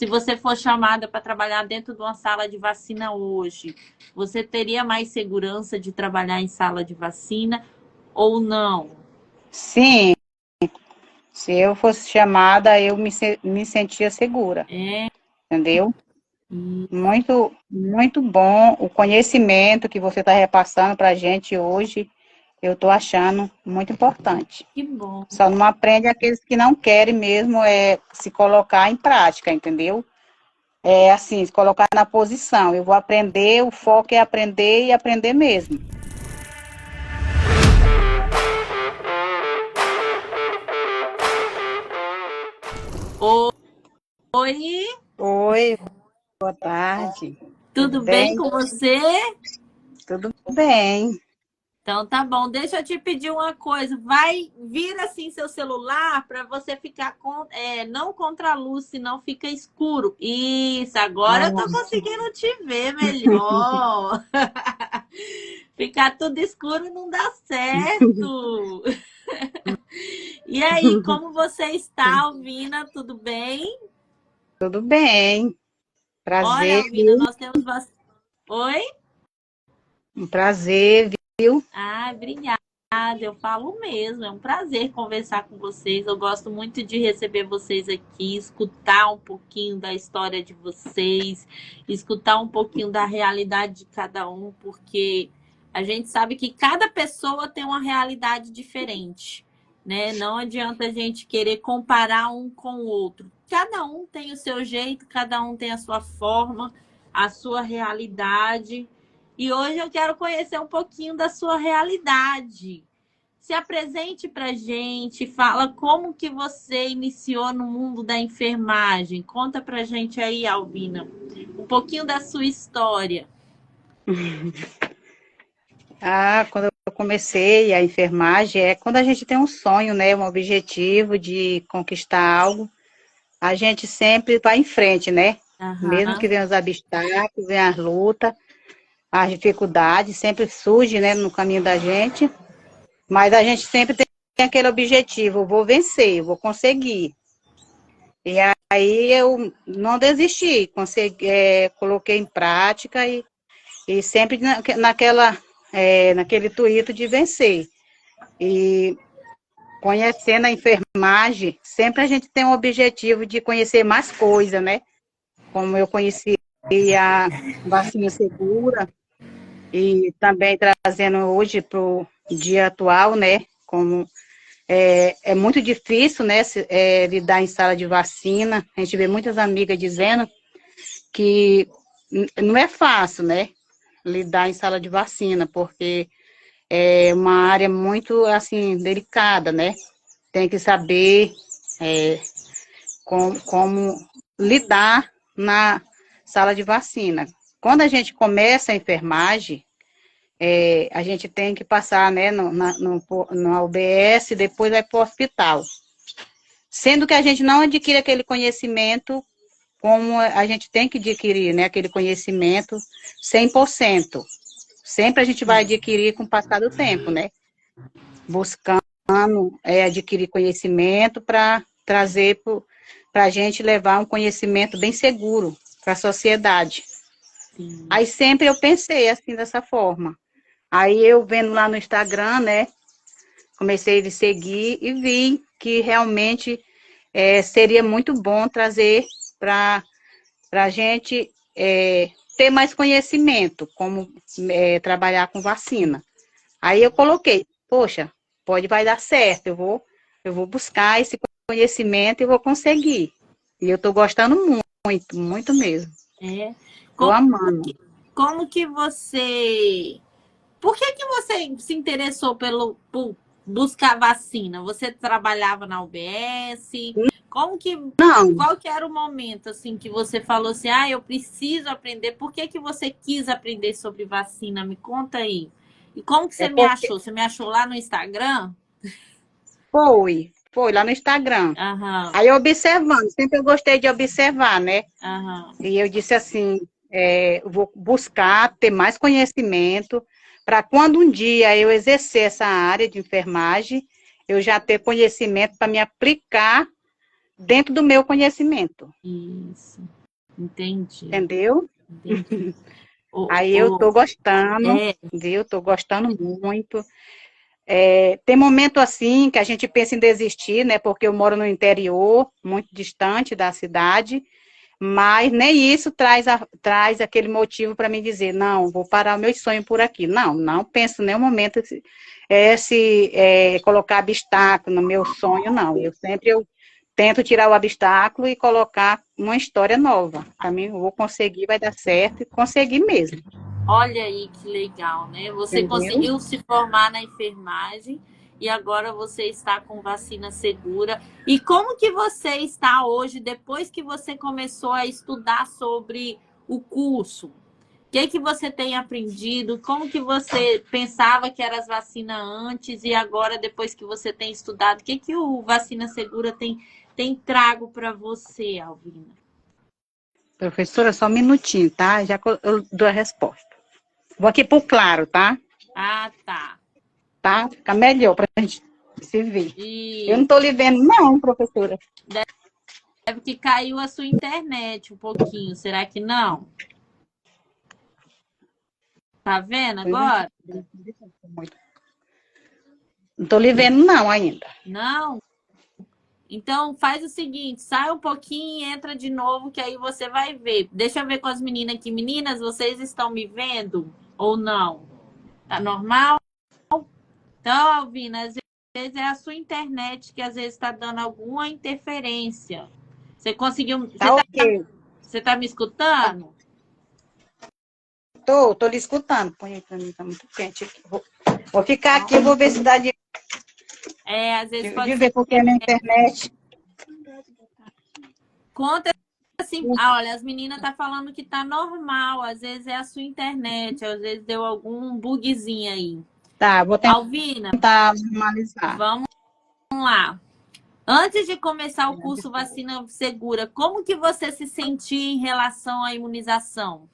se você for chamada para trabalhar dentro de uma sala de vacina hoje, você teria mais segurança de trabalhar em sala de vacina ou não? Sim, se eu fosse chamada, eu me sentia segura, É. entendeu? Muito, muito bom o conhecimento que você está repassando para a gente hoje. Eu estou achando muito importante. Que bom. Só não aprende aqueles que não querem mesmo se colocar em prática, entendeu? É assim, se colocar na posição. Eu vou aprender, o foco é aprender e aprender mesmo. Oi, Oi, boa tarde. Tudo tudo bem bem? com você? Tudo bem. Então tá bom, deixa eu te pedir uma coisa. Vai vir assim seu celular para você ficar não contra a luz, senão fica escuro. Isso, agora eu tô Ah, conseguindo te ver melhor. Ficar tudo escuro não dá certo. E aí, como você está, Alvina? Tudo bem? tudo bem. Olha, Prazer, Alvina, viu? nós temos bastante. Oi? Um prazer, viu? Ah, obrigada. Eu falo mesmo. É um prazer conversar com vocês. Eu gosto muito de receber vocês aqui, escutar um pouquinho da história de vocês, escutar um pouquinho da realidade de cada um, porque a gente sabe que cada pessoa tem uma realidade diferente, né? Não adianta a gente querer comparar um com o outro. Cada um tem o seu jeito, cada um tem a sua forma, a sua realidade. E hoje eu quero conhecer um pouquinho da sua realidade. Se apresente para gente, fala como que você iniciou no mundo da enfermagem. Conta para gente aí, Alvina, um pouquinho da sua história. Ah, quando eu comecei a enfermagem, é quando a gente tem um sonho, né? Um objetivo de conquistar algo, a gente sempre vai em frente, né? Mesmo que Aham, venham os obstáculos, venham as lutas, as dificuldades, sempre surge, né, no caminho da gente, mas a gente sempre tem aquele objetivo, eu vou vencer, eu vou conseguir. E aí eu não desisti, coloquei em prática e sempre naquele intuito de vencer. E conhecendo a enfermagem, sempre a gente tem um objetivo de conhecer mais coisas, né? Como eu conheci a vacina segura e também trazendo hoje para o dia atual, né? Como é muito difícil, né? Lidar em sala de vacina. A gente vê muitas amigas dizendo que não é fácil, né? Lidar em sala de vacina, porque é uma área muito, assim, delicada, né? Tem que saber como lidar na sala de vacina. Quando a gente começa a enfermagem, a gente tem que passar, né, no UBS, depois vai para o hospital. Sendo que a gente não adquire aquele conhecimento como a gente tem que adquirir, né, aquele conhecimento 100%. Sempre a gente vai adquirir com o passar do tempo, né? Buscando adquirir conhecimento para trazer para a gente levar um conhecimento bem seguro para a sociedade. sim. Aí sempre eu pensei assim, dessa forma. Aí eu vendo lá no Instagram, né? Comecei a seguir e vi que realmente seria muito bom trazer para a gente ter mais conhecimento, como trabalhar com vacina. Aí eu coloquei, poxa, vai dar certo, eu vou buscar esse conhecimento e vou conseguir. E eu estou gostando muito, muito mesmo. É. Estou Como amando. como que você... Por que você se interessou por buscar vacina? Você trabalhava na UBS? Como que, Não, qual que era o momento assim que você falou assim, ah, eu preciso aprender? Por que você quis aprender sobre vacina? Me conta aí. E como que é você me porque achou? Você me achou lá no Instagram? foi lá no Instagram. Aham, Aí observando, sempre eu gostei de observar, né? aham. E eu disse assim, eu vou buscar ter mais conhecimento para quando um dia eu exercer essa área de enfermagem, eu já ter conhecimento para me aplicar dentro do meu conhecimento. Isso. Entendi. Entendeu? Entendi. Aí eu tô gostando, viu? Tô gostando muito. Tem momento assim que a gente pensa em desistir, né? Porque eu moro no interior, muito distante da cidade, mas nem isso traz aquele motivo para mim dizer, não, vou parar o meu sonho por aqui. Não, não penso em nenhum momento colocar obstáculo no meu sonho, não. Eu tento tirar o obstáculo e colocar uma história nova. Para mim, eu vou conseguir, vai dar certo, e conseguir mesmo. Olha aí que legal, né? Você Entendeu? conseguiu se formar na enfermagem e agora você está com vacina segura. E como que você está hoje, depois que você começou a estudar sobre o curso? O que você tem aprendido? Como que você pensava que era as vacinas antes e agora, depois que você tem estudado, o que o Vacina Segura tem trago para você, Alvina? Professora, só um minutinho, tá? Já eu dou a resposta. Vou aqui por claro, tá? Ah, tá. Tá? Fica melhor para a gente se ver. Eu não E estou lhe vendo, não, professora. deve que caiu a sua internet um pouquinho. Será que não? Tá vendo agora? Não estou lhe vendo, não, ainda. Não? Então faz o seguinte, sai um pouquinho e entra de novo, que aí você vai ver. Deixa eu ver com as meninas aqui. Meninas, vocês estão me vendo ou não? Tá normal? Então, Alvina, às vezes é a sua internet que às vezes está dando alguma interferência. Você conseguiu. Tá ok. Você tá me escutando? Tô lhe escutando. Põe aí para mim, tá muito quente aqui. Vou ficar aqui, vou ver se dá Às vezes pode de ser. ver, porque é na internet. Conta assim, olha, as meninas tá falando que tá normal, às vezes é a sua internet, às vezes deu algum bugzinho aí. Tá, vou Alvina, tentar normalizar. vamos lá. Antes de começar o curso Vacina Segura, como que você se sentia em relação à imunização?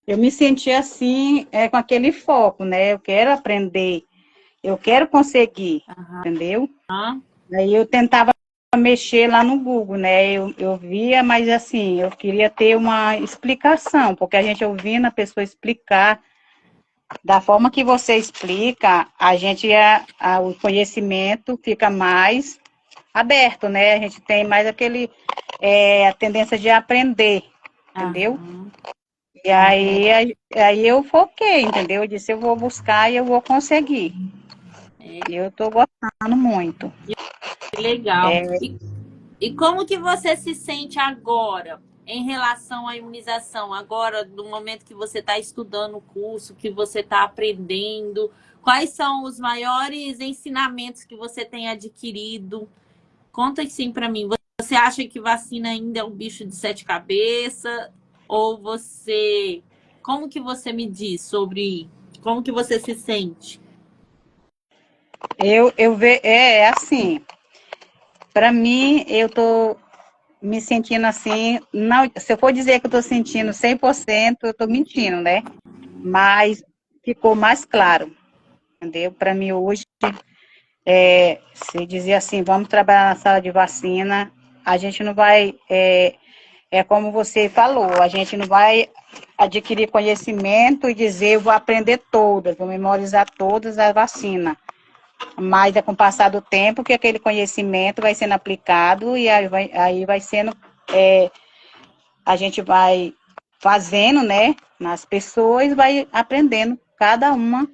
Eu me senti assim, com aquele foco, né? Eu quero aprender, eu quero conseguir, entendeu? Aí eu tentava mexer lá no Google, né? Eu via, mas assim, eu queria ter uma explicação, porque a gente ouvindo a pessoa explicar, da forma que você explica, o conhecimento fica mais aberto, né? A gente tem mais a tendência de aprender, entendeu? E aí eu foquei, entendeu? Eu disse, eu vou buscar e eu vou conseguir. E eu estou gostando muito. Que legal. E como que você se sente agora em relação à imunização? Agora, no momento que você está estudando o curso, que você está aprendendo, quais são os maiores ensinamentos que você tem adquirido? Conta assim para mim. Você acha que vacina ainda é um bicho de sete cabeças? Ou você... Como que você me diz sobre... Como que você se sente? É assim, para mim, eu tô me sentindo assim, não, se eu for dizer que eu tô sentindo 100%, eu tô mentindo, né? Mas ficou mais claro, entendeu? Para mim hoje, se dizer assim, vamos trabalhar na sala de vacina, a gente não vai, como você falou, a gente não vai adquirir conhecimento e dizer, eu vou aprender todas, vou memorizar todas as vacinas. Mas com o passar do tempo que aquele conhecimento vai sendo aplicado e aí vai sendo, a gente vai fazendo, né, nas pessoas, vai aprendendo cada uma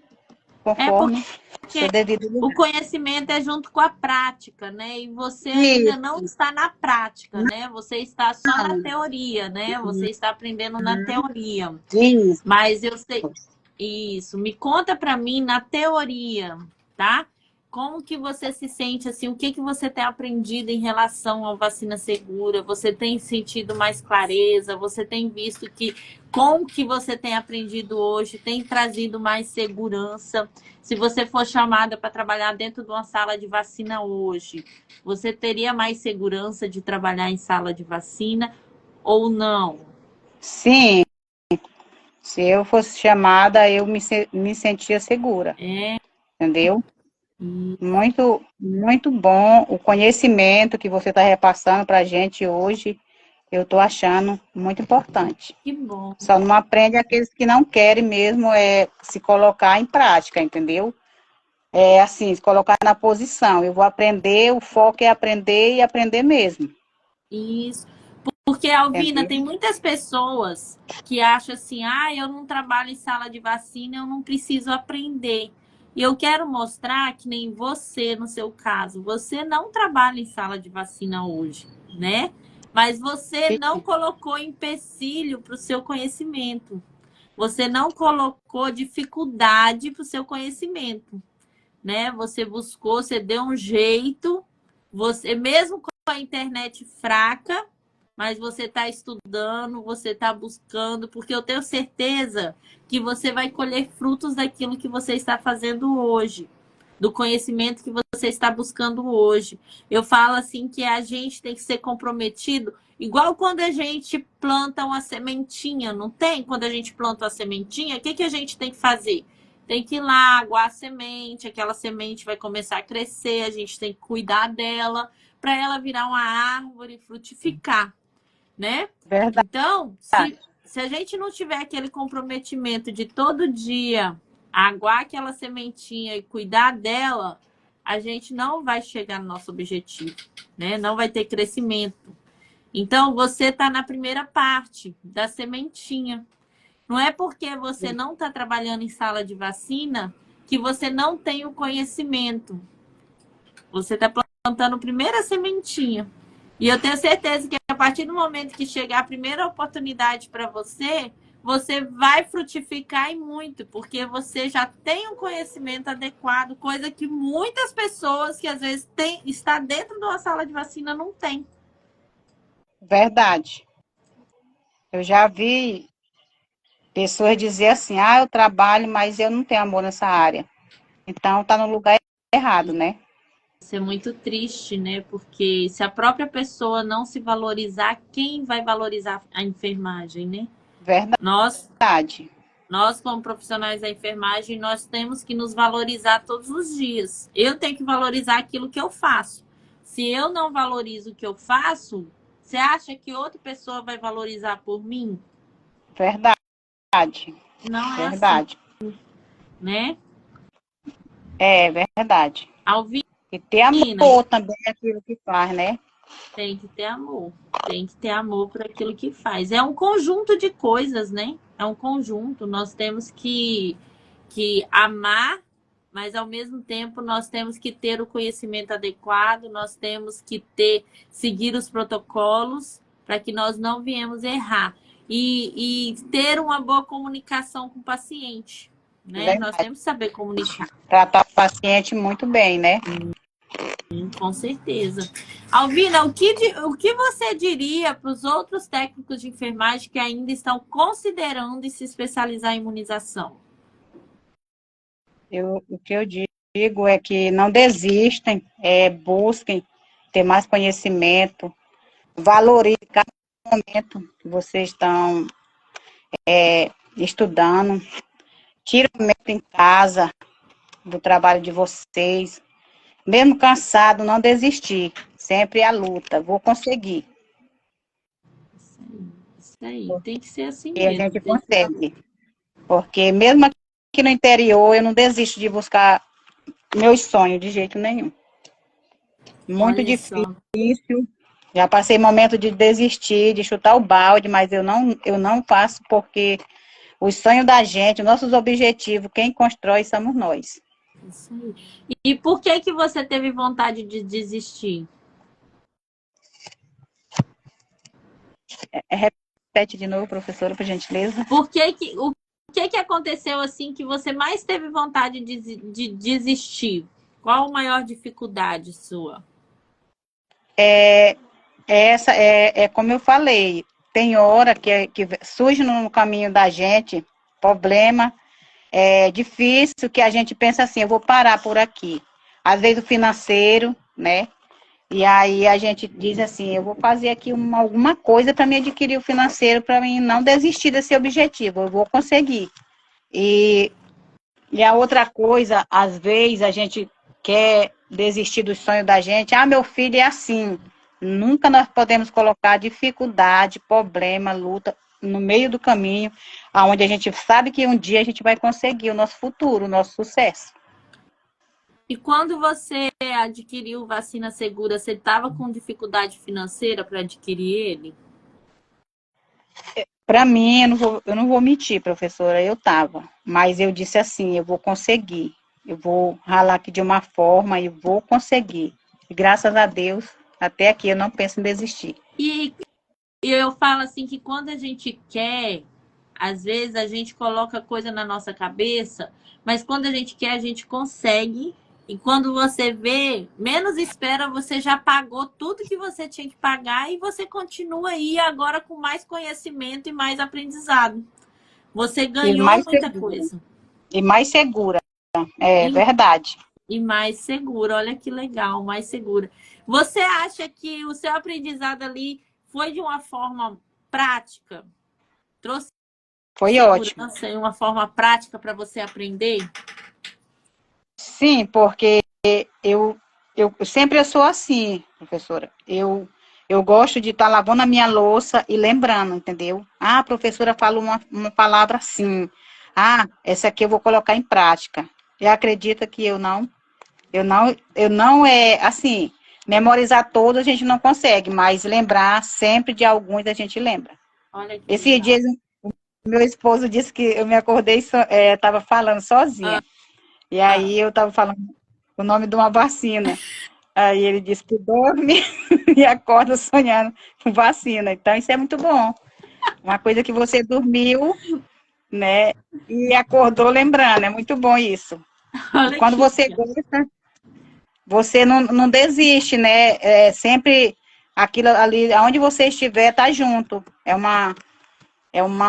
conforme o seu devido O lugar. conhecimento é junto com a prática, né? E você ainda Isso. não está na prática, né? Você está só na teoria, né? Você está aprendendo na teoria. Isso. Mas eu sei isso. Me conta para mim na teoria, tá? Como que você se sente assim? O que você tem aprendido em relação à vacina segura? Você tem sentido mais clareza? Você tem visto que com o que você tem aprendido hoje tem trazido mais segurança? Se você for chamada para trabalhar dentro de uma sala de vacina hoje, você teria mais segurança de trabalhar em sala de vacina ou não? Sim. Se eu fosse chamada, eu me sentia segura. Entendeu? Muito, muito bom o conhecimento que você está repassando para a gente hoje. Eu estou achando muito importante. Que bom. Só não aprende aqueles que não querem mesmo se colocar em prática, entendeu? É assim, se colocar na posição. Eu vou aprender, o foco é aprender e aprender mesmo. Isso. Porque, Alvina, Entendeu? tem muitas pessoas que acham assim, ah, eu não trabalho em sala de vacina, eu não preciso aprender. E eu quero mostrar que nem você, no seu caso, você não trabalha em sala de vacina hoje, né? Mas você não colocou empecilho para o seu conhecimento. Você não colocou dificuldade para o seu conhecimento, né? Você buscou, você deu um jeito, você mesmo com a internet fraca, mas você está estudando, você está buscando, porque eu tenho certeza que você vai colher frutos daquilo que você está fazendo hoje, do conhecimento que você está buscando hoje. Eu falo assim que a gente tem que ser comprometido, igual quando a gente planta uma sementinha, não tem? Quando a gente planta uma sementinha, o que a gente tem que fazer? Tem que ir lá, aguar a semente, aquela semente vai começar a crescer, a gente tem que cuidar dela para ela virar uma árvore e frutificar, né? Verdade. Então, se a gente não tiver aquele comprometimento de todo dia aguar aquela sementinha e cuidar dela, a gente não vai chegar no nosso objetivo, né? Não vai ter crescimento. Então, você está na primeira parte da sementinha. Não é porque você não está trabalhando em sala de vacina que você não tem o conhecimento. Você está plantando a primeira sementinha. E eu tenho certeza que a partir do momento que chegar a primeira oportunidade para você, você vai frutificar e muito, porque você já tem um conhecimento adequado, coisa que muitas pessoas que às vezes está dentro de uma sala de vacina não tem. Verdade. Eu já vi pessoas dizer assim, ah, eu trabalho, mas eu não tenho amor nessa área. Então, tá no lugar errado, né? Isso é muito triste, né? Porque se a própria pessoa não se valorizar, quem vai valorizar a enfermagem, né? Nós, Verdade. nós como profissionais da enfermagem, nós temos que nos valorizar todos os dias. Eu tenho que valorizar aquilo que eu faço. Se eu não valorizo o que eu faço, você acha que outra pessoa vai valorizar por mim? Verdade. Não é assim, Verdade. né? É verdade. Alvina, E ter amor também naquilo que faz, né? tem que ter amor. Tem que ter amor por aquilo que faz. É um conjunto de coisas, né? É um conjunto. Nós temos que amar, mas ao mesmo tempo nós temos que ter o conhecimento adequado, nós temos que seguir os protocolos para que nós não viemos errar. E ter uma boa comunicação com o paciente, né? Nós Verdade. temos que saber comunicar. Tratar o paciente muito bem, né? Com certeza. Alvina, o que você diria para os outros técnicos de enfermagem que ainda estão considerando em se especializar em imunização? O que eu digo é que não desistem, busquem ter mais conhecimento, valorizem cada momento que vocês estão estudando, tirem o momento em casa do trabalho de vocês, mesmo cansado, não desistir, sempre a luta, vou conseguir, Isso aí. Tem que ser assim e a mesmo. gente consegue, porque mesmo aqui no interior, eu não desisto de buscar meus sonhos de jeito nenhum. Muito Olha difícil. só. Já passei momento de desistir, de chutar o balde, mas eu não faço porque os sonhos da gente, os nossos objetivos, quem constrói somos nós. Isso aí. E por que você teve vontade de desistir? Repete de novo, professora, por gentileza. O que aconteceu assim que você mais teve vontade de desistir? Qual a maior dificuldade sua? Essa é como eu falei, tem hora que surge no caminho da gente problema, difícil, que a gente pensa assim, eu vou parar por aqui. Às vezes o financeiro, né? E aí a gente diz assim, eu vou fazer aqui alguma coisa para me adquirir o financeiro, para mim não desistir desse objetivo, eu vou conseguir. E a outra coisa, às vezes a gente quer desistir do sonho da gente. Ah, meu filho é assim. Nunca nós podemos colocar dificuldade, problema, luta no meio do caminho, aonde a gente sabe que um dia a gente vai conseguir o nosso futuro, o nosso sucesso. E quando você adquiriu vacina segura, você estava com dificuldade financeira para adquirir ele? Para mim, eu não vou mentir, professora, eu estava, mas eu disse assim, eu vou conseguir, eu vou ralar aqui de uma forma e vou conseguir. E graças a Deus, até aqui eu não penso em desistir. E eu falo assim que quando a gente quer, às vezes a gente coloca coisa na nossa cabeça, mas quando a gente quer, a gente consegue. E quando você vê, menos espera, você já pagou tudo que você tinha que pagar e você continua aí agora com mais conhecimento e mais aprendizado. Você E ganhou mais muita segura. coisa. E mais segura, é E, verdade. e mais segura, olha que legal, mais segura. Você acha que o seu aprendizado ali foi de uma forma prática? Trouxe Foi ótimo. segurança e uma forma prática para você aprender? Sim, porque eu, eu sempre sou assim, professora. Eu gosto de estar lavando a minha louça e lembrando, entendeu? Ah, a professora falou uma palavra assim. Ah, essa aqui eu vou colocar em prática. E acredita que eu não é assim, memorizar todos a gente não consegue, mas lembrar sempre de alguns a gente lembra. Olha que Esses legal. dias meu esposo disse que eu me acordei, estava falando sozinha. E Ah, aí eu estava falando o nome de uma vacina. Aí ele disse que dorme e acorda sonhando com vacina. Então, isso é muito bom. Uma coisa que você dormiu, né? E acordou lembrando. É muito bom isso. E olha quando que você legal. gosta, você não desiste, né? É sempre aquilo ali, aonde você estiver, tá junto.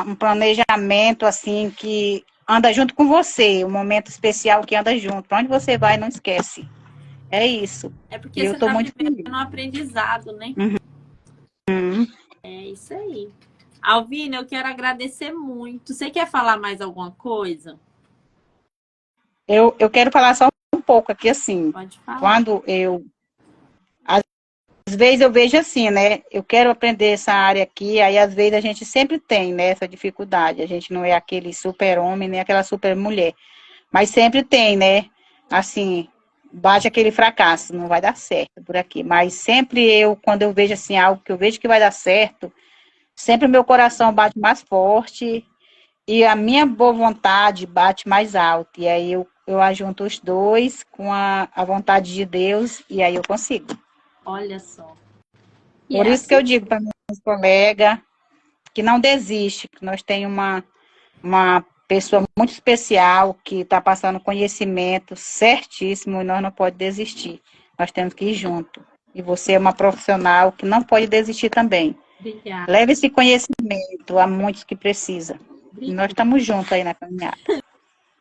Um planejamento, assim, que anda junto com você. Um momento especial que anda junto. Para onde você vai, não esquece. É isso. É porque E eu você estou está muito vivendo feliz. um aprendizado, né? Uhum. É isso aí. Alvina, eu quero agradecer muito. Você quer falar mais alguma coisa? Eu quero falar só um pouco aqui, assim. Pode falar. Quando eu. Às vezes eu vejo assim, né? Eu quero aprender essa área aqui, aí às vezes a gente sempre tem, né, essa dificuldade. A gente não é aquele super-homem, nem aquela super-mulher. Mas sempre tem, né? Assim, bate aquele fracasso, não vai dar certo por aqui. Mas sempre eu, quando eu vejo assim, algo que eu vejo que vai dar certo, sempre o meu coração bate mais forte e a minha boa vontade bate mais alto. E aí eu ajunto os dois com a vontade de Deus e aí eu consigo. Olha só. E Por é isso que eu assim. digo para meus colegas que não desiste, que nós temos uma pessoa muito especial que está passando conhecimento certíssimo e nós não podemos desistir. Nós temos que ir junto. E você é uma profissional que não pode desistir também. Obrigada. Leve esse conhecimento a muitos que precisam. E nós Obrigada. estamos juntos aí na caminhada.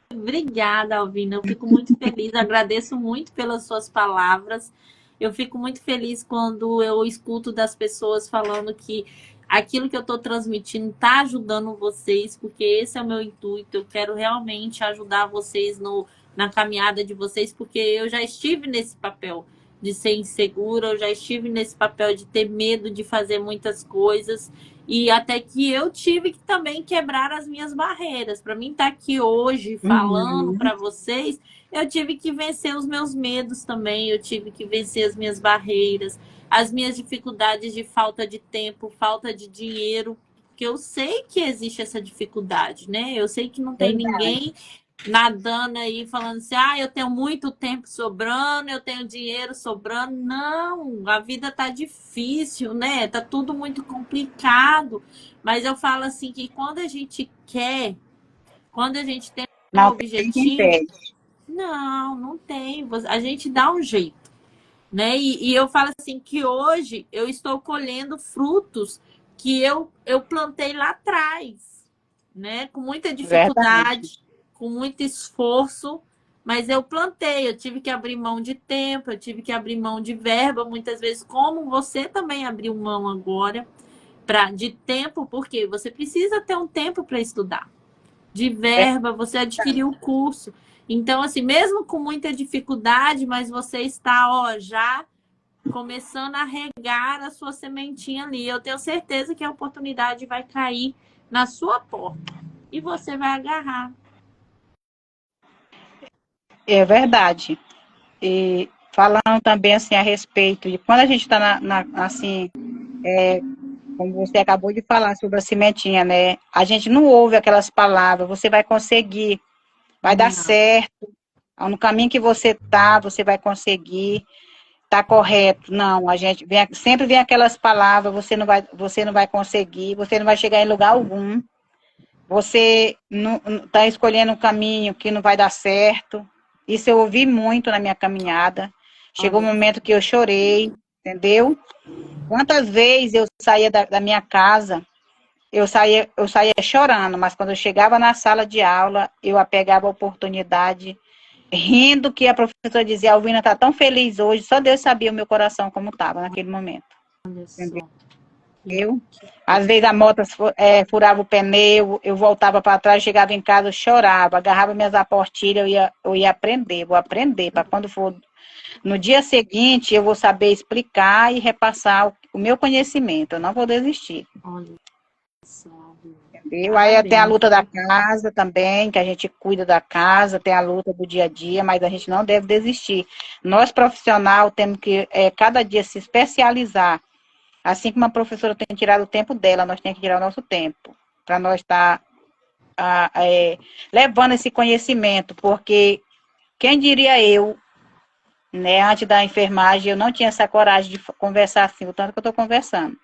Obrigada, Alvina. Eu fico muito feliz, agradeço muito pelas suas palavras. Eu fico muito feliz quando eu escuto das pessoas falando que aquilo que eu estou transmitindo está ajudando vocês, porque esse é o meu intuito. Eu quero realmente ajudar vocês na caminhada de vocês, porque eu já estive nesse papel de ser insegura, eu já estive nesse papel de ter medo de fazer muitas coisas. E até que eu tive que também quebrar as minhas barreiras. Para mim estar aqui hoje falando Uhum. para vocês, eu tive que vencer os meus medos também, eu tive que vencer as minhas barreiras, as minhas dificuldades de falta de tempo, falta de dinheiro, porque eu sei que existe essa dificuldade, né? Eu sei que não tem Verdade. ninguém nadando aí falando assim, ah, eu tenho muito tempo sobrando, eu tenho dinheiro sobrando. Não, a vida tá difícil, né? Tá tudo muito complicado. Mas eu falo assim que quando a gente quer, quando a gente tem um Não tem quem objetivo, impede. não tem. A gente dá um jeito, né? E eu falo assim que hoje eu estou colhendo frutos que eu plantei lá atrás, né? Com muita Verdade. dificuldade, com muito esforço, mas eu plantei. Eu tive que abrir mão de tempo, eu tive que abrir mão de verba, muitas vezes, como você também abriu mão agora, de tempo, porque você precisa ter um tempo para estudar. De verba, você adquiriu o curso. Então, assim, mesmo com muita dificuldade, mas você está, ó, já começando a regar a sua sementinha ali. Eu tenho certeza que a oportunidade vai cair na sua porta e você vai agarrar. É verdade. E falando também assim a respeito de quando a gente está assim, como você acabou de falar sobre a sementinha, né? A gente não ouve aquelas palavras, você vai conseguir, vai dar Não. certo, no caminho que você tá, você vai conseguir, tá correto. Não, a gente sempre vem aquelas palavras, você não vai conseguir, você não vai chegar em lugar algum. Você não está escolhendo um caminho que não vai dar certo. Isso eu ouvi muito na minha caminhada. Chegou um Olha, momento que eu chorei, entendeu? Quantas vezes eu saía da minha casa, eu saía chorando, mas quando eu chegava na sala de aula, eu pegava a oportunidade, rindo que a professora dizia, a Alvina está tão feliz hoje, só Deus sabia o meu coração como estava naquele momento. olha Entendeu? só. Eu, às vezes a moto furava o pneu, eu voltava para trás, chegava em casa, eu chorava, agarrava minhas aportilhas, eu ia aprender, vou aprender, para quando for no dia seguinte eu vou saber explicar e repassar o meu conhecimento, eu não vou desistir. Olha só. Entendeu? Aí tem a Parabéns. luta da casa também, que a gente cuida da casa, tem a luta do dia a dia, mas a gente não deve desistir. Nós, profissional, temos que cada dia se especializar. Assim como a professora tem tirado o tempo dela, nós temos que tirar o nosso tempo, para nós estar levando esse conhecimento, porque quem diria eu, né, antes da enfermagem, eu não tinha essa coragem de conversar assim, o tanto que eu estou conversando.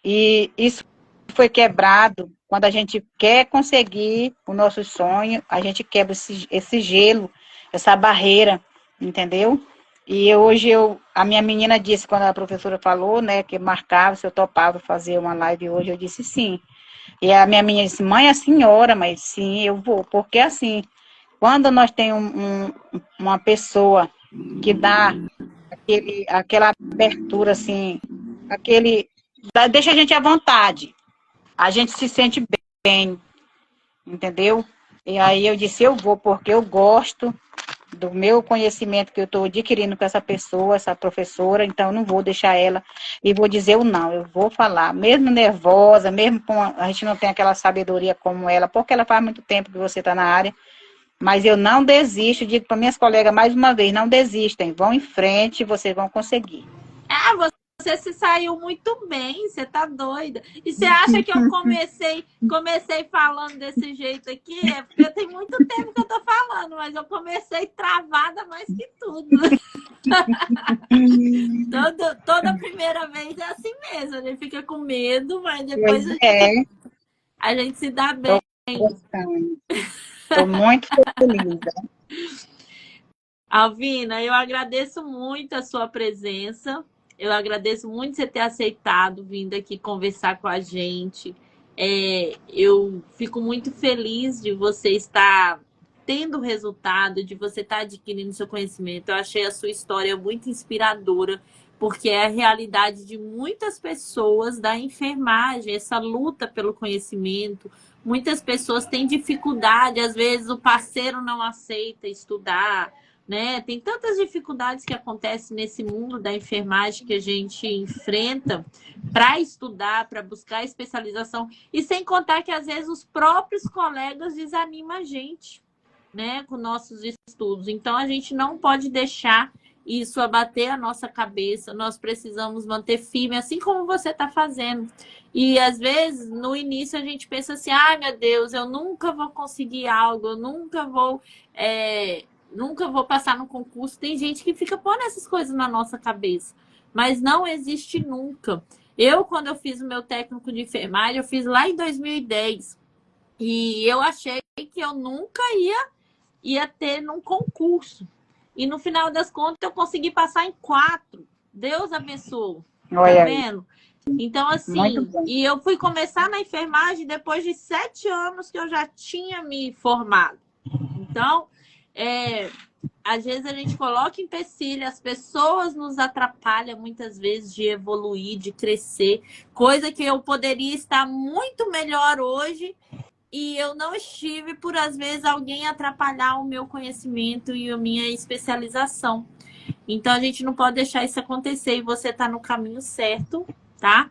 E isso foi quebrado quando a gente quer conseguir o nosso sonho, a gente quebra esse gelo, essa barreira, entendeu? E hoje a minha menina disse, quando a professora falou, né, que marcava, se eu topava fazer uma live hoje, eu disse sim. E a minha menina disse, mãe, a senhora, mas sim, eu vou, porque assim, quando nós temos uma pessoa que dá aquela abertura, assim, deixa a gente à vontade, a gente se sente bem, entendeu? E aí eu disse, eu vou, porque eu gosto do meu conhecimento que eu estou adquirindo com essa pessoa, essa professora, então eu não vou deixar ela e vou dizer o não, eu vou falar, mesmo nervosa, mesmo com a gente não tem aquela sabedoria como ela, porque ela faz muito tempo que você está na área, mas eu não desisto, digo para minhas colegas mais uma vez, não desistem, vão em frente, vocês vão conseguir. Ah, você se saiu muito bem, você tá doida. E você acha que eu comecei falando desse jeito aqui? É porque tem muito tempo que eu tô falando, mas eu comecei travada mais que tudo. Toda primeira vez é assim mesmo, a gente fica com medo, mas depois Pois é, a gente se dá bem. estou gostando, estou muito feliz. Alvina, eu agradeço muito a sua presença. Eu agradeço muito você ter aceitado vir aqui conversar com a gente. Eu fico muito feliz de você estar tendo resultado, de você estar adquirindo seu conhecimento. Eu achei a sua história muito inspiradora, porque é a realidade de muitas pessoas da enfermagem, essa luta pelo conhecimento. Muitas pessoas têm dificuldade, às vezes o parceiro não aceita estudar, né? Tem tantas dificuldades que acontecem nesse mundo da enfermagem que a gente enfrenta para estudar, para buscar especialização, e sem contar que às vezes os próprios colegas desanimam a gente, né, com nossos estudos. Então a gente não pode deixar isso abater a nossa cabeça, nós precisamos manter firme, assim como você está fazendo. E às vezes no início a gente pensa assim, ai meu Deus, eu nunca vou conseguir algo, eu nunca vou passar no concurso. Tem gente que fica pondo essas coisas na nossa cabeça, mas não existe nunca. Quando eu fiz o meu técnico de enfermagem, eu fiz lá em 2010 e eu achei que eu nunca ia ter num concurso. E no final das contas eu consegui passar em 4. Deus abençoe. Tá Olha aí, vendo? Então, muito assim, bom. e eu fui começar na enfermagem depois de 7 anos que eu já tinha me formado. Então, às vezes a gente coloca empecilho, as pessoas nos atrapalham muitas vezes de evoluir, de crescer, coisa que eu poderia estar muito melhor hoje e eu não estive por, às vezes, alguém atrapalhar o meu conhecimento e a minha especialização. Então, a gente não pode deixar isso acontecer e você está no caminho certo, tá?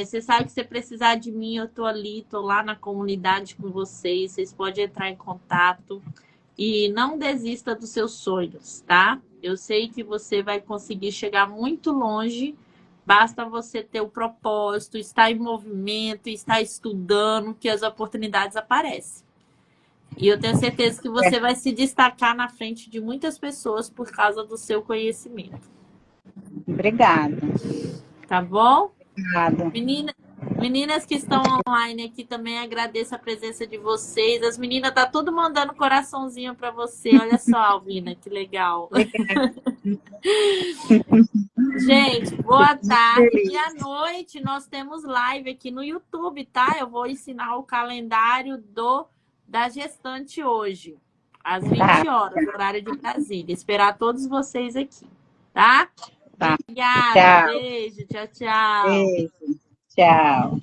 Você sabe que se precisar de mim, eu tô ali, tô lá na comunidade com vocês. Vocês podem entrar em contato e não desista dos seus sonhos, tá? Eu sei que você vai conseguir chegar muito longe. Basta você ter o propósito, estar em movimento, estar estudando, que as oportunidades aparecem. E eu tenho certeza que você vai se destacar na frente de muitas pessoas por causa do seu conhecimento. Obrigada. Tá bom? Obrigada. Meninas que estão online aqui também, agradeço a presença de vocês. As meninas tá tudo mandando coraçãozinho para você. Olha só, Alvina, que legal. Gente, boa tarde. E à noite nós temos live aqui no YouTube, tá? Eu vou ensinar o calendário da gestante hoje, às 20 horas, horário de Brasília. Esperar todos vocês aqui, tá? Tá. Obrigada. Tchau. Beijo. Tchau, tchau. Beijo. Tchau.